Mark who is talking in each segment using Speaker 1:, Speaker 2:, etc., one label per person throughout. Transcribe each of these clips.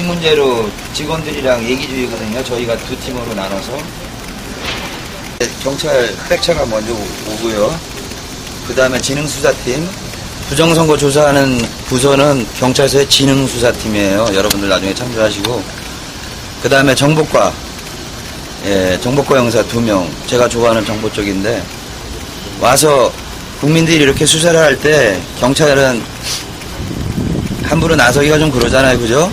Speaker 1: 이 문제로 직원들이랑 얘기 중이거든요. 저희가 두 팀으로 나눠서. 경찰 백차가 먼저 오고요. 그 다음에 지능수사팀. 부정선거 조사하는 부서는 경찰서의 지능수사팀이에요. 여러분들 나중에 참조하시고. 그 다음에 정보과. 정보과 형사 2명. 제가 좋아하는 정보 쪽인데. 와서 국민들이 이렇게 수사를 할 때 경찰은 함부로 나서기가 좀 그러잖아요. 그죠?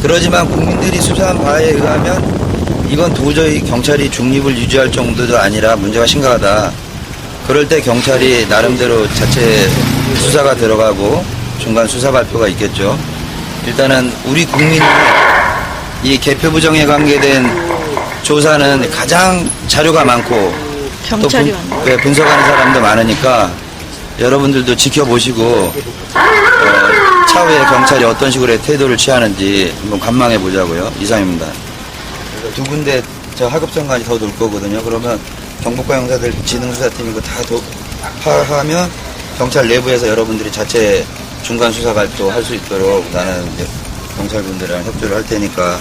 Speaker 1: 그러지만 국민들이 수사한 바에 의하면 이건 도저히 경찰이 중립을 유지할 정도도 아니라 문제가 심각하다. 그럴 때 경찰이 나름대로 자체 수사가 들어가고 중간 수사 발표가 있겠죠. 일단은 우리 국민이 이 개표 부정에 관계된 조사는 가장 자료가 많고
Speaker 2: 경찰이
Speaker 1: 또 분석하는 사람도 많으니까 여러분들도 지켜보시고 차후에 경찰이 어떤 식으로 태도를 취하는지 한번 관망해 보자고요. 이상입니다. 두 군데 저 하급선관이 더 놀 거거든요. 그러면 정보과 형사들 지능수사팀이고 다 파하면 경찰 내부에서 여러분들이 자체 중간 수사 발표할 수 있도록 나는 이제 경찰분들이랑 협조를 할 테니까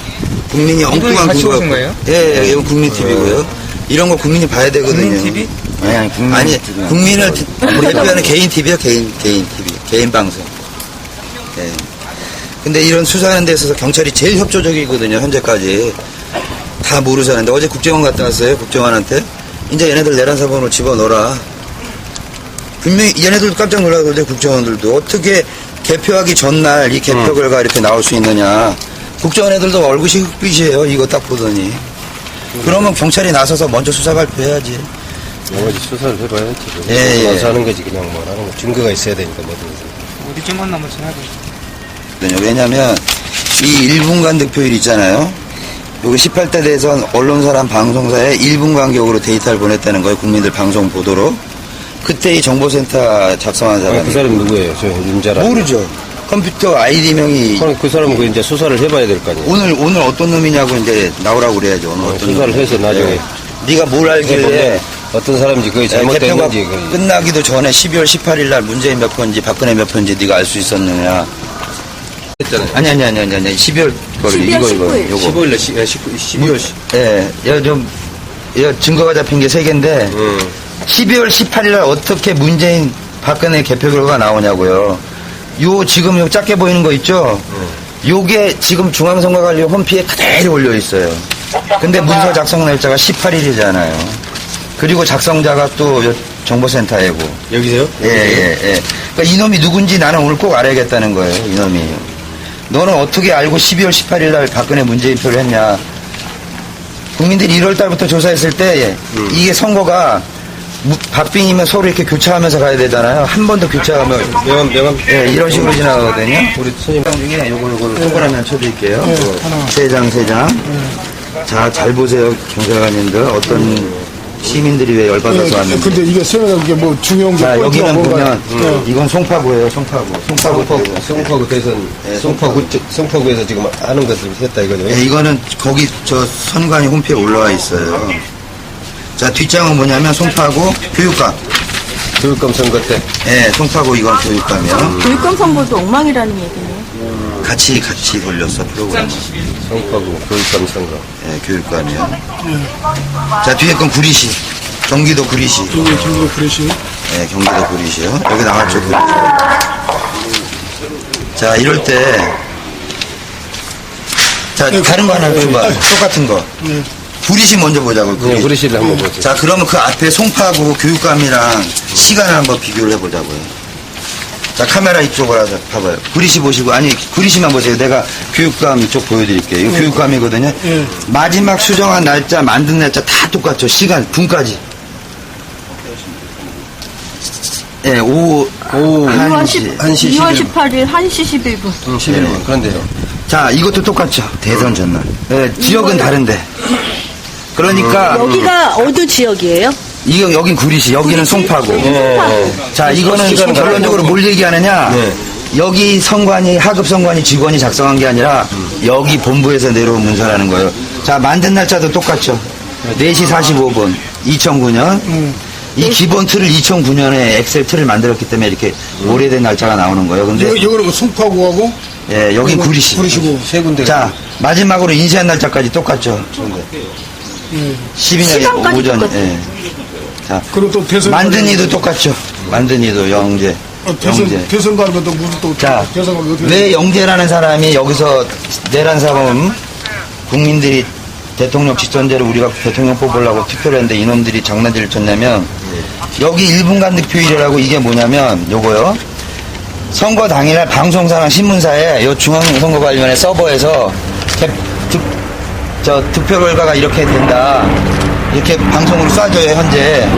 Speaker 1: 국민이 엉뚱한
Speaker 3: 같이 오신 거예요?
Speaker 1: 예, 이건 국민 TV고요. 이런 거 국민이 봐야 되거든요.
Speaker 3: 국민 TV?
Speaker 1: 아니, 국민을 대표하는 개인 TV요, 개인 TV, 개인 방송. 예. 근데 이런 수사하는 데 있어서 경찰이 제일 협조적이거든요, 현재까지. 다 모르셨는데 어제 국정원 갔다 왔어요, 국정원한테. 이제 얘네들 내란 사본으로 집어넣어라. 분명히 얘네들도 깜짝 놀라거든요, 국정원들도. 어떻게 개표하기 전날 이 개표 결과 이렇게 나올 수 있느냐. 국정원 애들도 얼굴이 흑빛이에요, 이거 딱 보더니. 그러면 경찰이 나서서 먼저 수사 발표해야지.
Speaker 4: 나머지 수사를 해봐야지.
Speaker 1: 예.
Speaker 4: 와서 하는 거지, 그냥 뭐 하는 거. 증거가 있어야 되니까, 뭐든지.
Speaker 3: 어디 좀 만나면 전화해.
Speaker 1: 왜냐면 이 1분간 득표율 있잖아요. 요거 18대 대선 언론사랑 방송사에 1분 간격으로 데이터를 보냈다는 거예요. 국민들 방송 보도록. 그때 이 정보센터 작성한 사람이.
Speaker 4: 그 사람 누구예요? 저 윤자라.
Speaker 1: 모르죠. 컴퓨터 아이디명이.
Speaker 4: 그 사람은 그 이제 수사를 해봐야 될 거 아니에요?
Speaker 1: 오늘 어떤 놈이냐고 이제 나오라고 그래야죠. 오늘 어떤
Speaker 4: 수사를 해서 나중에.
Speaker 1: 네가 뭘 알길래.
Speaker 4: 어떤 사람인지 그게
Speaker 1: 개표가
Speaker 4: 잘못됐는지.
Speaker 1: 끝나기도 전에 12월 18일 날 문재인 몇 표인지 박근혜 몇 표인지 네가 알 수 있었느냐.
Speaker 4: 했잖아요.
Speaker 1: 아니. 12월 거를
Speaker 2: 12월
Speaker 1: 요거.
Speaker 4: 15일날 12월 10일.
Speaker 1: 예, 증거가 잡힌 게 3개인데 12월 18일 날 어떻게 문재인 박근혜 개표 결과가 나오냐고요. 요 지금 요 작게 보이는 거 있죠? 요게 지금 중앙선거관리 홈피에 그대로 올려 있어요. 근데 문서 작성 날짜가 18일이잖아요. 그리고 작성자가 또 정보센터이고.
Speaker 4: 여기세요?
Speaker 1: 예. 그러니까 이놈이 누군지 나는 오늘 꼭 알아야겠다는 거예요. 이놈이. 너는 어떻게 알고 12월 18일 날 박근혜 문재인표를 했냐. 국민들이 1월 달부터 조사했을 때 이게 선거가 박빙이면 서로 이렇게 교차하면서 가야 되잖아요. 한 번 더 교차하면
Speaker 4: 명함.
Speaker 1: 예, 이런 식으로 지나가거든요.
Speaker 4: 우리 선생님.
Speaker 1: 중에 요걸 동그라미 쳐드릴게요. 세 장. 자, 잘 보세요. 경찰관님들. 어떤 시민들이 왜 열받아서 왔는지.
Speaker 5: 근데 이게 설명한 게 뭐 중요한 게
Speaker 1: 자, 여기는
Speaker 5: 뭔가요?
Speaker 1: 보면 이건 송파구예요. 송파구.
Speaker 4: 대선. 송파구에서 지금 하는 것을 했다 이거죠.
Speaker 1: 예, 이거는 거기 저 선관위 홈페이지에 올라와 있어요. 자, 뒷장은 뭐냐면 송파구 교육감.
Speaker 4: 교육감 선거 때.
Speaker 1: 예, 송파구 이건 교육감이요.
Speaker 2: 교육감 선거도 엉망이라는 얘기네요.
Speaker 1: 같이 돌렸어, 프로그램.
Speaker 4: 송파구 교육감 선거.
Speaker 1: 예, 교육감이요. 자, 뒤에 건 구리시. 경기도 구리시.
Speaker 5: 이게 중국 그릇이
Speaker 1: 예, 경기도 구리시요. 여기 나왔죠, 구리시. 자, 이럴 때. 자, 다른 거 하나 줘봐. 똑같은 거. 구리시 먼저 보자고.
Speaker 4: 그냥 구리시를 한번 보죠.
Speaker 1: 자, 그러면 그 앞에 송파구 교육감이랑 시간을 한번 비교를 해보자고요. 자, 카메라 이쪽으로 하자. 봐봐요. 구리시 보시고, 아니, 구리시만 보세요. 내가 교육감 이쪽 보여드릴게요. 이거 교육감이거든요. 마지막 수정한 날짜, 만든 날짜 다 똑같죠. 시간, 분까지. 예, 오후 1시.
Speaker 2: 2월 18일 1시 11분.
Speaker 4: 11분. 그런데요.
Speaker 1: 자, 이것도 똑같죠. 대선 전날. 예, 지역은 다른데. 그러니까.
Speaker 2: 여기가 어느 지역이에요?
Speaker 1: 여긴 구리시, 여기는 송파구. 자, 이거는 결론적으로 뭘 얘기하느냐. 여기 선관위, 하급 선관위 직원이 작성한 게 아니라 여기 본부에서 내려온 문서라는 거예요. 자, 만든 날짜도 똑같죠. 4시 45분, 2009년. 이 기본 틀을 2009년에 엑셀 틀을 만들었기 때문에 이렇게 오래된 날짜가 나오는 거예요. 근데
Speaker 5: 이거는 송파구하고
Speaker 1: 예, 여긴 구리시.
Speaker 5: 구리시고.
Speaker 4: 세 군데.
Speaker 1: 자, 마지막으로 인쇄한 날짜까지 똑같죠.
Speaker 5: 예.
Speaker 1: 12년
Speaker 2: 시간까지
Speaker 1: 오전.
Speaker 2: 똑같아요.
Speaker 1: 예. 자,
Speaker 5: 그리고 또 대선.
Speaker 1: 만든이도 똑같죠. 만든이도 영재. 영재.
Speaker 5: 대선 가는 것도 무슨 또.
Speaker 1: 자,
Speaker 5: 대선 가면 어떻게.
Speaker 1: 왜 영재라는 사람이 여기서 내란 사범 국민들이 대통령 직선제로 우리가 대통령 뽑으려고 투표를 했는데 이놈들이 장난질을 쳤냐면 여기 1분간 득표일이라고 이게 뭐냐면 요거요. 선거 당일날 방송사나 신문사에 요 중앙선거관리위원회 서버에서 득표 결과가 이렇게 된다. 이렇게 방송으로 쏴줘요, 현재.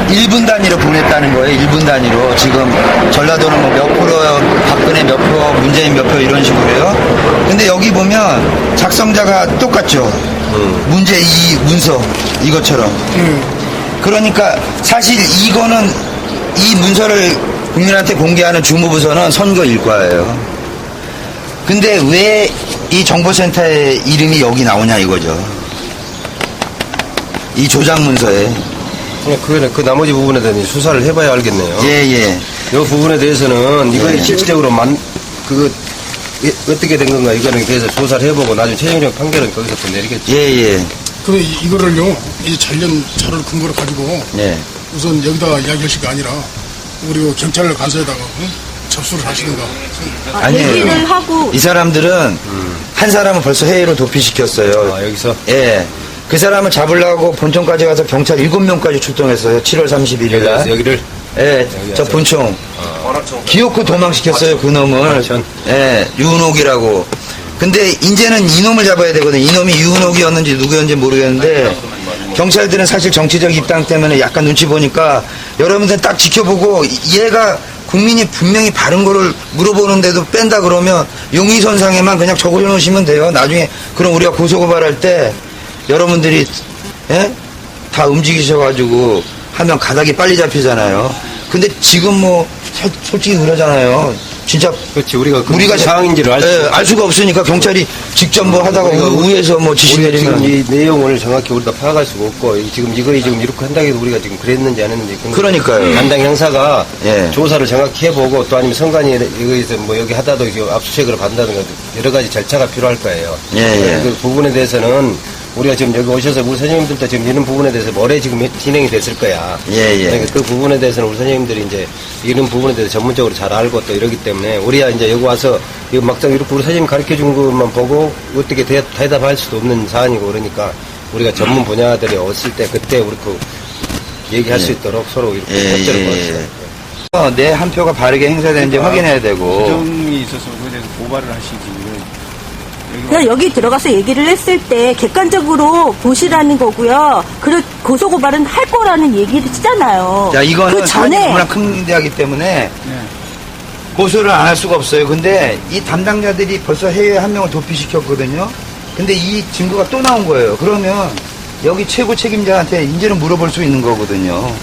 Speaker 1: 1분 단위로 보냈다는 거예요. 1분 단위로. 지금 전라도는 뭐 몇 프로, 박근혜 몇 프로, 문재인 몇 표 이런 식으로요. 근데 여기 보면 작성자가 똑같죠. 문제 이 문서 이것처럼. 그러니까 사실 이거는 이 문서를 국민한테 공개하는 주무부서는 선거일과예요. 근데 왜 이 정보센터의 이름이 여기 나오냐 이거죠. 이 조작 문서에.
Speaker 4: 그거는 그 나머지 부분에 대해서 수사를 해봐야 알겠네요.
Speaker 1: 예, 예.
Speaker 4: 이 부분에 대해서는 이거
Speaker 1: 예.
Speaker 4: 실질적으로 어떻게 된 건가 이거는 대해서 조사를 해보고 나중에 최종적 판결은 거기서 또 내리겠죠.
Speaker 1: 예, 예.
Speaker 5: 근데 이거를요, 이 관련 자료를 근거로 가지고
Speaker 1: 예.
Speaker 5: 우선 여기다가 이야기하실 게 아니라 우리 경찰을 가서에다가 접수를 하시든가.
Speaker 1: 아니에요.
Speaker 2: 얘기를 하고
Speaker 1: 이 사람들은 한 사람은 벌써 해외로 도피시켰어요.
Speaker 4: 아, 여기서?
Speaker 1: 예. 그 사람을 잡으려고 본청까지 가서 경찰 7명까지 출동했어요. 7월 31일 날.
Speaker 4: 여기를?
Speaker 1: 예. 저 본청. 기어코 도망시켰어요. 그 놈을. 예. 유은옥이라고. 근데 이제는 이놈을 잡아야 되거든. 이놈이 유은옥이었는지 누구였는지 모르겠는데 경찰들은 사실 정치적 입당 때문에 약간 눈치 보니까 여러분들 딱 지켜보고 얘가 국민이 분명히 바른 거를 물어보는데도 뺀다 그러면 용의선상에만 그냥 적어놓으시면 돼요. 나중에 그럼 우리가 고소고발할 때 여러분들이 예? 다 움직이셔가지고 하면 가닥이 빨리 잡히잖아요. 근데 지금 뭐 솔직히 그러잖아요. 진짜
Speaker 4: 그렇지. 우리가 상황인지를
Speaker 1: 알 수가 없으니까 경찰이 직접 뭐 하다가 위에서 뭐 지시
Speaker 4: 우리가 지금
Speaker 1: 내리면
Speaker 4: 이 내용을 정확히 우리가 파악할 수가 없고 지금 이렇게 한다고 해도 우리가 지금 그랬는지 안 했는지
Speaker 1: 그러니까요.
Speaker 4: 담당 형사가
Speaker 1: 예.
Speaker 4: 조사를 정확히 해보고 또 아니면 선관위 이거에서 뭐 여기 하다도 압수수색을 받는다든가 여러 가지 절차가 필요할 거예요.
Speaker 1: 예, 예.
Speaker 4: 그 부분에 대해서는 우리가 지금 여기 오셔서 우리 선생님들도 지금 이런 부분에 대해서 모레 지금 진행이 됐을 거야.
Speaker 1: 예, 예.
Speaker 4: 그러니까 그 부분에 대해서는 우리 선생님들이 이제 이런 부분에 대해서 전문적으로 잘 알고 또 이러기 때문에 우리야 이제 여기 와서 이거 막상 이렇게 우리 선생님 가르쳐 준 것만 보고 어떻게 대답할 수도 없는 사안이고 그러니까 우리가 전문 분야들이 왔을 때 그때 우리 그 얘기할 수 있도록 서로 이렇게 협조를 보았어요.
Speaker 1: 내 한 표가 바르게 행사되는지 확인해야 되고.
Speaker 3: 규정이 있어서 그에 대해서 고발을 하시지.
Speaker 2: 그냥 여기 들어가서 얘기를 했을 때 객관적으로 보시라는 거고요. 그리고 고소고발은 할 거라는 얘기를 치잖아요.
Speaker 1: 자, 이거는
Speaker 2: 그
Speaker 1: 사안이
Speaker 2: 전에
Speaker 1: 너무나 큰 문제이기 때문에 고소를 안 할 수가 없어요. 근데 이 담당자들이 벌써 해외에 한 명을 도피시켰거든요. 근데 이 증거가 또 나온 거예요. 그러면 여기 최고 책임자한테 이제는 물어볼 수 있는 거거든요.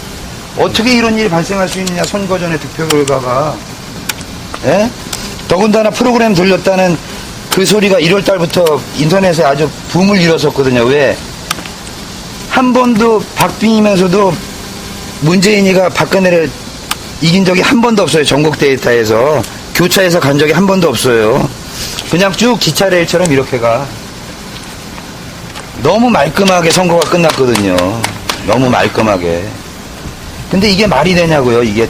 Speaker 1: 어떻게 이런 일이 발생할 수 있느냐, 선거 전에 득표 결과가. 예? 더군다나 프로그램 돌렸다는 그 소리가 1월 달부터 인터넷에 아주 붐을 일었었거든요. 왜? 한 번도 박빙이면서도 문재인이가 박근혜를 이긴 적이 한 번도 없어요. 전국 데이터에서. 교차에서 간 적이 한 번도 없어요. 그냥 쭉 기차 레일처럼 이렇게 가. 너무 말끔하게 선거가 끝났거든요. 너무 말끔하게. 근데 이게 말이 되냐고요. 이게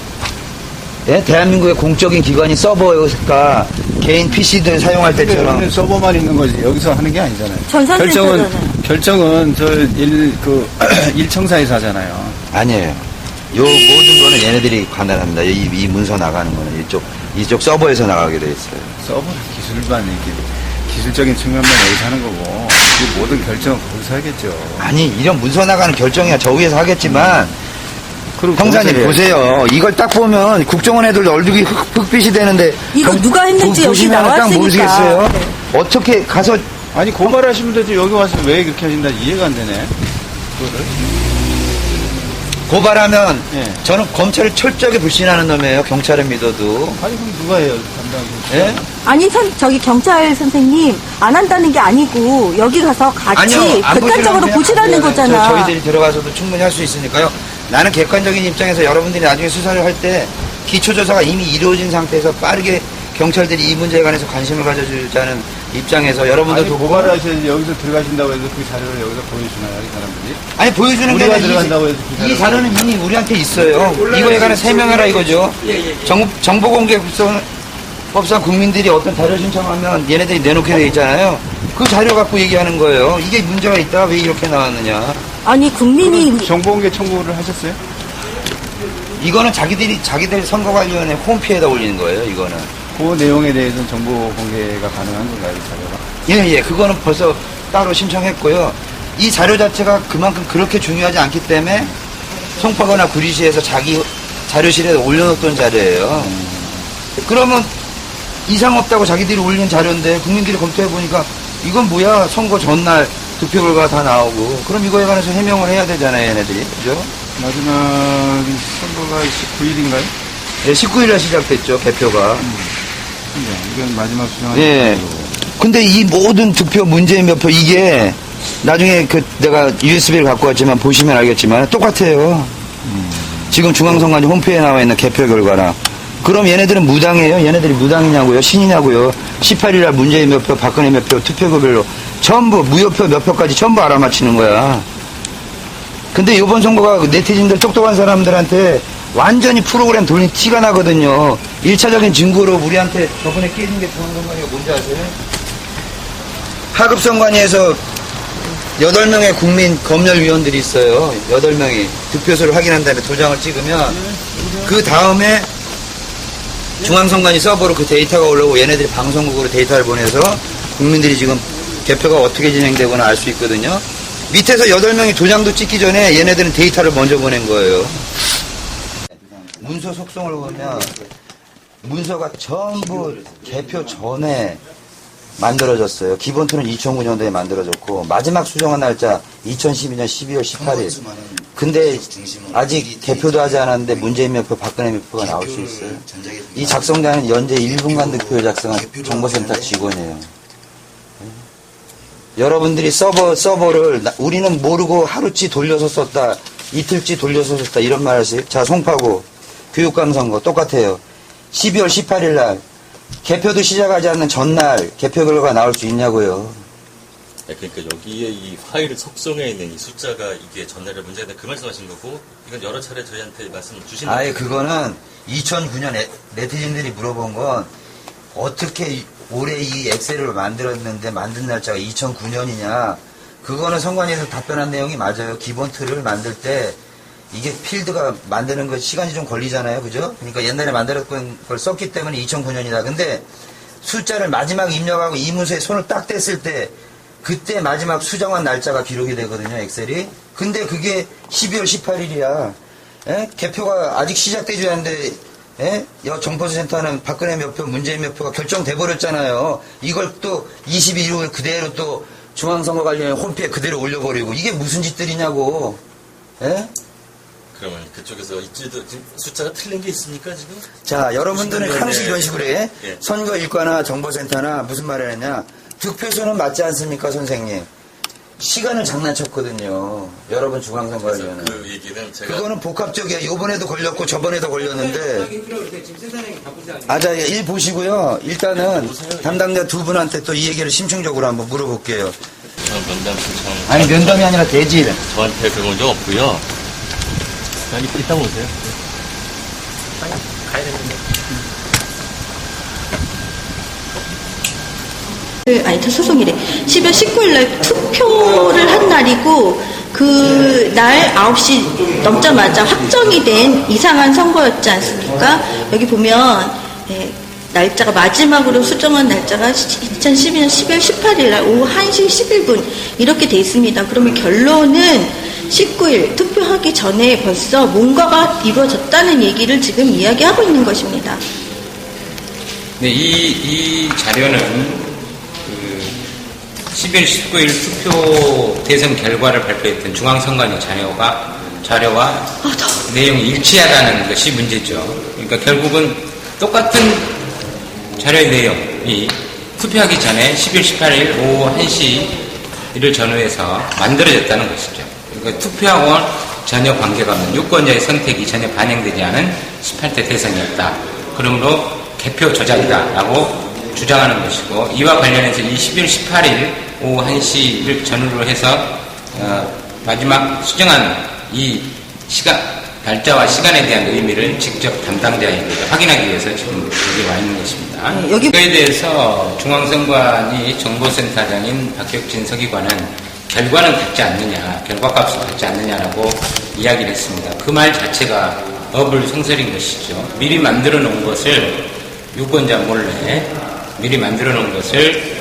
Speaker 1: 예? 대한민국의 공적인 기관이 서버가 개인 PC들 사용할 때처럼
Speaker 3: 서버만 있는 거지. 여기서 하는 게 아니잖아요.
Speaker 2: 전산센터잖아요.
Speaker 3: 결정은 일청사에서 하잖아요.
Speaker 1: 아니에요. 요 모든 거는 얘네들이 관할합니다. 이 문서 나가는 거는 이쪽 서버에서 나가게 돼 있어요.
Speaker 3: 서버는 기술만 이렇게 기술적인 측면만 여기서 하는 거고 그 모든 결정은 거기서 하겠죠.
Speaker 1: 아니 이런 문서 나가는 결정이야 저 위에서 하겠지만 형사님 보세요. 이걸 딱 보면 국정원 애들 얼굴이 흑빛이 되는데
Speaker 2: 이거 누가 했는지 여기
Speaker 1: 보시면 딱
Speaker 2: 나왔으니까.
Speaker 1: 모르시겠어요?
Speaker 2: 네.
Speaker 1: 어떻게 가서
Speaker 3: 아니 고발하시면 되지 여기 와서 왜 그렇게 하신다 이해가 안 되네. 그거를.
Speaker 1: 고발하면
Speaker 3: 예.
Speaker 1: 저는 검찰을 철저하게 불신하는 놈이에요. 경찰을 믿어도.
Speaker 3: 아니 그럼 누가 해요 담당?
Speaker 1: 예?
Speaker 2: 아니 저기 경찰 선생님 안 한다는 게 아니고 여기 가서 같이
Speaker 1: 안
Speaker 2: 객관적으로
Speaker 1: 보시려면
Speaker 2: 보시라는
Speaker 1: 안 돼요.
Speaker 2: 거잖아.
Speaker 1: 저희들이 들어가서도 충분히 할 수 있으니까요. 나는 객관적인 입장에서 여러분들이 나중에 수사를 할 때 기초조사가 이미 이루어진 상태에서 빠르게 경찰들이 이 문제에 관해서 관심을 가져주자는 입장에서 여러분들도
Speaker 3: 고발을 하셔야지 여기서 들어가신다고 해서 그 자료를 여기서 보여주나요, 이 사람들이?
Speaker 1: 아니 보여주는 게
Speaker 3: 우리가
Speaker 1: 아니라
Speaker 3: 들어간다고 해서 그
Speaker 1: 이
Speaker 3: 자료를
Speaker 1: 자료는 이미 우리한테 있어요. 이거에 관해 세명해라 이거죠. 정보공개법상 국민들이 어떤 자료 신청하면 얘네들이 내놓게 돼 있잖아요. 그 자료 갖고 얘기하는 거예요. 이게 문제가 있다. 왜 이렇게 나왔느냐.
Speaker 2: 아니 국민이
Speaker 3: 정보공개 청구를 하셨어요?
Speaker 1: 이거는 자기들 선거관리위원회 홈페이지에다 올리는 거예요. 이거는.
Speaker 3: 그 내용에 대해서는 정보 공개가 가능한 건가요, 이 자료가?
Speaker 1: 예. 그거는 벌써 따로 신청했고요. 이 자료 자체가 그만큼 그렇게 중요하지 않기 때문에 송파구나 구리시에서 자기 자료실에 올려놓던 자료예요. 그러면 이상 없다고 자기들이 올린 자료인데 국민들이 검토해보니까 이건 뭐야, 선거 전날 득표 결과가 다 나오고, 그럼 이거에 관해서 해명을 해야 되잖아요, 얘네들이. 그죠?
Speaker 3: 마지막 선거가 19일인가요?
Speaker 1: 예, 19일에 시작됐죠, 개표가.
Speaker 3: 이건 마지막 수정한
Speaker 1: 예. 근데 이 모든 득표 문재인 몇표 이게 나중에 내가 USB를 갖고 왔지만 보시면 알겠지만 똑같아요. 지금 중앙선관위 홈페이지에 나와 있는 개표 결과랑. 그럼 얘네들은 무당이에요? 얘네들이 무당이냐고요? 신이냐고요? 18일날 문재인 몇 표, 박근혜 몇 표, 투표구별로 전부 무효표 몇 표까지 전부 알아맞히는 거야. 근데 이번 선거가 네티즌들 똑똑한 사람들한테 완전히 프로그램 돌린 티가 나거든요. 1차적인 증거로 우리한테 저번에 깨진 게 중앙선관위가 뭔지 아세요? 하급선관위에서 8명의 국민 검열위원들이 있어요. 8명이 득표소를 확인한 다음에 도장을 찍으면 그 다음에 중앙선관위 서버로 그 데이터가 올라오고 얘네들이 방송국으로 데이터를 보내서 국민들이 지금 개표가 어떻게 진행되거나 알 수 있거든요. 밑에서 8명이 도장도 찍기 전에 얘네들은 데이터를 먼저 보낸 거예요. 문서 속성을 보면 문서가 전부 개표 전에 만들어졌어요. 기본투는 2009년도에 만들어졌고 마지막 수정한 날짜 2012년 12월 18일. 근데 아직 개표도 하지 않았는데 문재인 몇 표, 박근혜 몇 표가 나올 수 있어요. 이 작성자는 연재 1분간 득표를 작성한 정보센터 직원이에요. 여러분들이 서버를 우리는 모르고 하루치 돌려서 썼다, 이틀치 돌려서 썼다 이런 말 하세요. 자, 송파구 교육감 선거 똑같아요. 12월 18일 날 개표도 시작하지 않는 전날 개표 결과가 나올 수 있냐고요.
Speaker 6: 네, 그러니까 여기에 이 파일 속성에 있는 이 숫자가 이게 전날에 문제가 그 말씀하신 거고, 이건 여러 차례 저희한테 말씀 주신
Speaker 1: 아예 그거는 2009년 네티즌들이 물어본 건 어떻게 올해 이 엑셀을 만들었는데 만든 날짜가 2009년이냐. 그거는 선관위에서 답변한 내용이 맞아요. 기본 틀을 만들 때 이게 필드가 만드는 거 시간이 좀 걸리잖아요. 그죠? 그러니까 옛날에 만들었던 걸 썼기 때문에 2009년이다. 근데 숫자를 마지막 입력하고 이 문서에 손을 딱 댔을 때 그때 마지막 수정한 날짜가 기록이 되거든요. 엑셀이. 근데 그게 12월 18일이야. 개표가 아직 시작되지 않는데 정보센터는 박근혜 몇 표, 문재인 몇 표가 결정돼 버렸잖아요. 이걸 또 22일 그대로 또 중앙선거관리위원회 홈페이지에 그대로 올려버리고 이게 무슨 짓들이냐고.
Speaker 6: 그러면 그쪽에서 지금 숫자가 틀린 게 있습니까 지금?
Speaker 1: 자, 여러분들은 항상 이런 식으로 해.
Speaker 6: 예.
Speaker 1: 선거일과나 정보센터나 무슨 말을 했냐. 득표수는 맞지 않습니까, 선생님? 시간을 장난쳤거든요. 여러분 중앙선거위원회는.
Speaker 6: 그 얘기는 제가
Speaker 1: 그거는 복합적이야. 요번에도 걸렸고 저번에도 걸렸는데. 자, 일 보시고요. 일단은 담당자 두 분한테 또 이 얘기를 심층적으로 한번 물어볼게요.
Speaker 6: 면담 신청.
Speaker 1: 아니, 면담이 아니라 대질.
Speaker 6: 저한테 그런 적 없고요. 아니 이따 오세요. 가야 되는데.
Speaker 2: 소송이래. 12월 19일 날 투표를 한 날이고, 그 날 9시 넘자마자 확정이 된 이상한 선거였지 않습니까? 여기 보면, 날짜가 마지막으로 수정한 날짜가 2012년 12월 18일 날 오후 1시 11분 이렇게 돼 있습니다. 그러면 결론은 19일 투표하기 전에 벌써 뭔가가 이루어졌다는 얘기를 지금 이야기하고 있는 것입니다.
Speaker 7: 네, 이 자료는 11월 19일 투표 대선 결과를 발표했던 중앙선관위 자료와 내용이 일치하다는 것이 문제죠. 그러니까 결국은 똑같은 자료의 내용이 투표하기 전에 11월 18일 오후 1시를 전후해서 만들어졌다는 것이죠. 그러니까 투표하고는 전혀 관계가 없는 유권자의 선택이 전혀 반영되지 않은 18대 대선이었다. 그러므로 개표 조작이다라고 주장하는 것이고, 이와 관련해서 이 11월 18일 오후 1시를 전후로 해서 마지막 수정한 이 날짜와 시간에 대한 의미를 직접 담당자에게 확인하기 위해서 지금 여기 와 있는 것입니다.
Speaker 2: 네, 여기
Speaker 7: 이거에 대해서 중앙선관위 정보센터장인 박혁진 서기관은 결과는 같지 않느냐, 결과값은 같지 않느냐라고 이야기를 했습니다. 그 말 자체가 어불성설인 것이죠. 미리 만들어 놓은 것을 유권자 몰래 미리 만들어 놓은 것을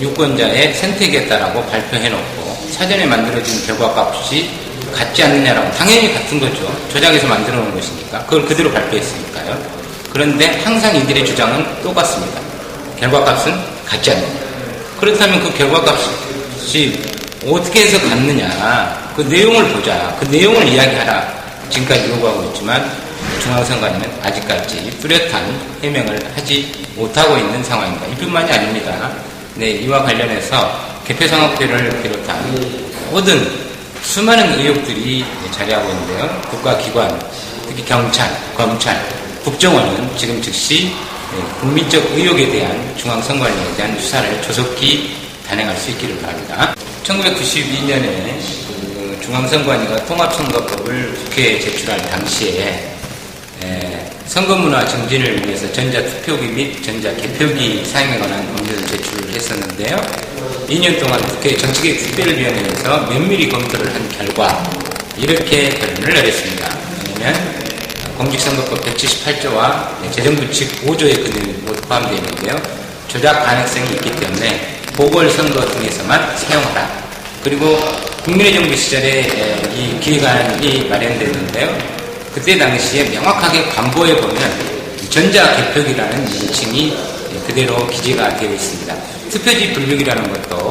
Speaker 7: 유권자의 선택에 따라고 발표해놓고 사전에 만들어진 결과값이 같지 않느냐라고, 당연히 같은 거죠. 조작해서 만들어 놓은 것이니까 그걸 그대로 발표했으니까요. 그런데 항상 이들의 주장은 똑같습니다. 결과값은 같지 않느냐. 그렇다면 그 결과값이 어떻게 해서 같느냐, 그 내용을 보자, 그 내용을 이야기하라, 지금까지 요구하고 있지만 중앙선관위는 아직까지 뚜렷한 해명을 하지 못하고 있는 상황입니다. 이뿐만이 아닙니다. 네, 이와 관련해서 개표상업표를 비롯한 모든 수많은 의혹들이 자리하고 있는데요. 국가기관, 특히 경찰, 검찰, 국정원은 지금 즉시 국민적 의혹에 대한 중앙선관위에 대한 수사를 조속히 단행할 수 있기를 바랍니다. 1992년에 중앙선관위가 통합선거법을 국회에 제출할 당시에 선거문화 정진을 위해서 전자투표기 및 전자개표기 사용에 관한 법률을 제출을 했었는데요. 2년 동안 국회 정치개혁특별위원회에서 면밀히 검토를 한 결과 이렇게 결론을 내렸습니다. 왜냐하면 공직선거법 178조와 재정부칙 5조의 근거이 모두 포함되어 있는데요. 조작 가능성이 있기 때문에 보궐선거 등에서만 사용하라. 그리고 국민의 정부 시절에 이 기획안이 마련됐는데요. 그때 당시에 명확하게 관보에 보면 전자개표기라는 명칭이 그대로 기재가 되어 있습니다. 투표지 분류기라는 것도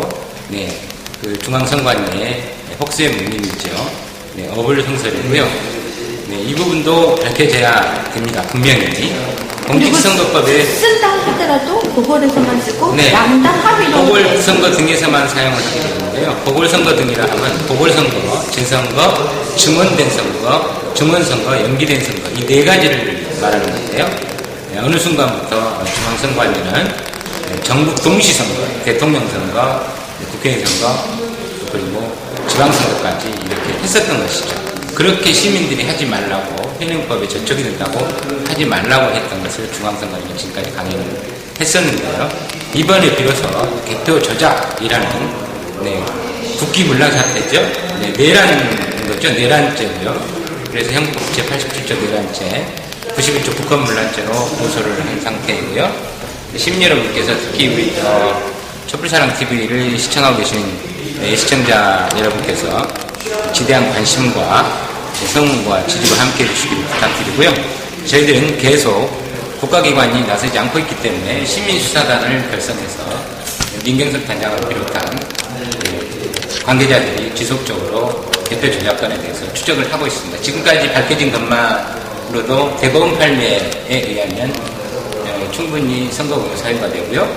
Speaker 7: 그 중앙선관위의 혹세 문림이죠. 어불성설이고요. 이 부분도 밝혀져야 됩니다. 분명히. 공직선거법에
Speaker 2: 쓴다 하더라도 보궐에서만 쓰고 양당 합의로
Speaker 7: 보궐선거 등에서만 사용을 하게 되는데요. 보궐선거 등이라 하면 보궐선거, 재선거, 증원된 선거, 증원선거, 연기된 선거, 이 네 가지를 말하는 건데요. 어느 순간부터 중앙선관위는 전국 동시선거, 대통령선거, 국회의원 선거, 그리고 지방선거까지 이렇게 했었던 것이죠. 그렇게 시민들이 하지 말라고, 현행법에 저촉이 된다고 하지 말라고 했던 것을 중앙선관위가 지금까지 강행을 했었는데요. 이번에 비로소 개표 조작이라는 국기문란 사태죠. 내란 거죠. 내란죄고요. 그래서 형법 제87조 내란죄, 91조 국헌문란죄로 고소를 한 상태이고요. 시민 여러분께서 특히 우리 촛불사랑TV를 시청하고 계신 시청자 여러분께서 지대한 관심과 성원과 지지와 함께 해주시기를 부탁드리고요. 저희들은 계속 국가기관이 나서지 않고 있기 때문에 시민수사단을 결성해서 민경석 단장을 비롯한 관계자들이 지속적으로 개표 조작권에 대해서 추적을 하고 있습니다. 지금까지 밝혀진 것만으로도 대법원 판례에 의하면 충분히 선거구역 사유가 되고요.